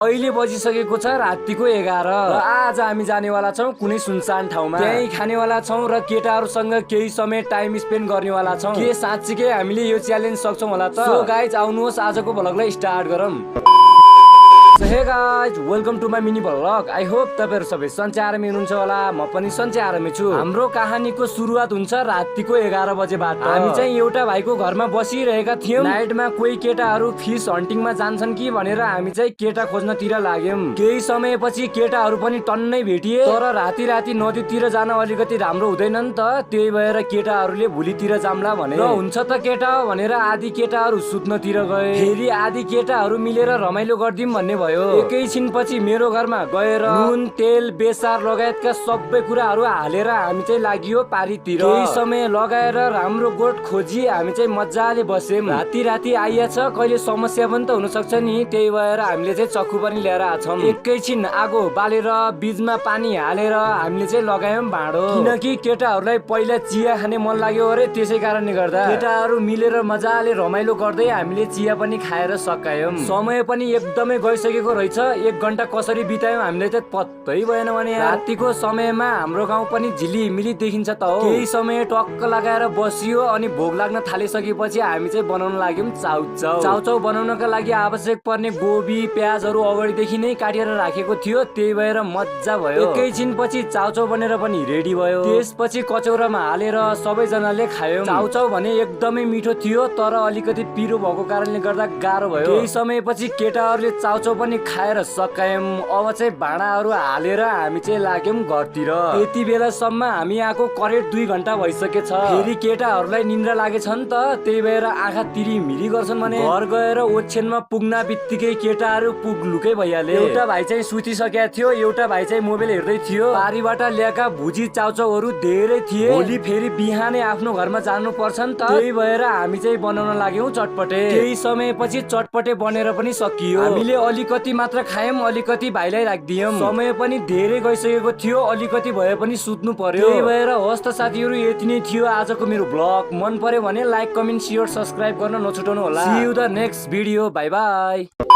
अहिले बजिसकेको छ रातिको 11 र आज हामी जानेवाला छौँ कुनै सुनसान ठाउँमा। त्यही खानेवाला छौँ र केटाहरूसँग केही समय टाइम स्पेन्ड गर्नेवाला छौँ। के साँच्चीकै हामीले यो च्यालेन्ज सक्छौँ होला त? सो गाइज आउनुहोस् आजको भ्लगलाई स्टार्ट गरौँ। Hey guys welcome to my mini vlog. I hope तपाईहरु सबै सन्चै आरामै हुनुहुन्छ होला। म पनि सन्चै आरामै छु। हाम्रो कहानीको सुरुवात हुन्छ रातिको 11 बजेबाट। हामी चाहिँ एउटा भाइको घरमा बसिरहेका थियौं। नाइटमा कोही केटाहरू फिश हन्टिङमा जान्छन् कि भनेर हामी चाहिँ केटा खोज्नतिर लाग्यौं। केही समयपछि केटाहरू पनि टन्नै भेटिए, तर राति राति नदीतिर जान अलिकति राम्रो हुँदैन नि त। त्यही भएर केटाहरूले भोलितिर जाम्ला भने। र हुन्छ त केटा भनेर आधी केटाहरू सुत्नतिर गए। फेरि आधी केटाहरू मिलेर रमाइलो गर्दिम भन्ने भयो। एकैछिनपछि मेरो घरमा गएर नुन तेल बेसार लगायतका सबै कुराहरू हालेर हामी चाहिँ लागियो पारीतिर। केही समय लगाएर राम्रो गोठ खोजी हामी चाहिँ मजाले बस्यौं। राति राति आइएछ, कहिले समस्या पनि त हुन सक्छ नि। त्यही भएर हामीले चाहिँ चक्कु पनि ल्याएर आछौं। एकैछिन आगो बालेर बीचमा पानी हालेर हामीले चाहिँ लगायौं भाँडो, किनकि केटाहरूलाई पहिला चिया खाने मन लाग्यो अरे। त्यसै कारणले गर्दा केटाहरू मिलेर मजाले रमाइलो गर्दै हामीले चिया पनि खाएर सकायौं। समय पनि एकदमै गइसकेको रहेछ। 1 घण्टा कसरी बितायौं हामीले त पत्तै भएन भने। रातिको समयमा हाम्रो गाउँ पनि झिलिमिली देखिन्छ त हो। केही समय टक्क लगाएर बसियो अनि भोक लाग्न थालिसकेपछि हामी चाहिँ बनाउन लाग्यौं चाउचाउ। चाउचाउ बनाउनका लागि आवश्यक पर्ने गोबी प्याजहरू अगाडिदेखि नै काटेर राखेको थियो। त्यही भएर मज्जा भयो। एकैछिन पछि चाउचाउ बनेर पनि रेडी भयो। त्यसपछि कचौरामा हालेर सबैजनाले खायौं। चाउचाउ भने एकदमै मिठो थियो, तर अलिकति पिरो भएको कारणले गर्दा गाह्रो भयो। केही समयपछि केटाहरूले चाउचाउ पनि खाएर सकायौं। अब चाहिँ भाँडाहरू हालेर हामी चाहिँ लाग्यौं घरतिर। यति बेलासम्म हामी आएको करेक्ट 2 घण्टा भइसकेछ। फेरि केटाहरूलाई निन्द्रा लागेछ नि त, त्यही भएर आँखा तिरिमिरी गर्छन् भने। घर गएर ओछ्यानमा पुग्न बित्तिकै केटाहरू पुग्लुकै भइहाले। एउटा भाइ चाहिँ सुतिसकेको थियो, एउटा भाइ चाहिँ मोबाइल हेर्दै थियो। बारीबाट ल्याएका भुजी चाउचाउहरू धेरै थिए। भोलि फेरि बिहानै आफ्नो घरमा जानु पर्छ नि त। त्यही भएर हामी चाहिँ बनाउन लाग्यौं चटपटे। केही समयपछि चटपटे बनेर पनि सकियो। हामीले अलिकति मात्र खायौं, अलिकति भाइलाई राखिदियौं। समय पनि धेरै गइसकेको थियो, अलिकति भए पनि सुत्नु पर्यो। त्यही भएर होस् त साथीहरू, यति नै थियो आजको मेरो भ्लग। मन पर्यो भने लाइक कमेन्ट शेयर सब्स्क्राइब गर्न नछुटाउनु होला। See you the next video. Bye by.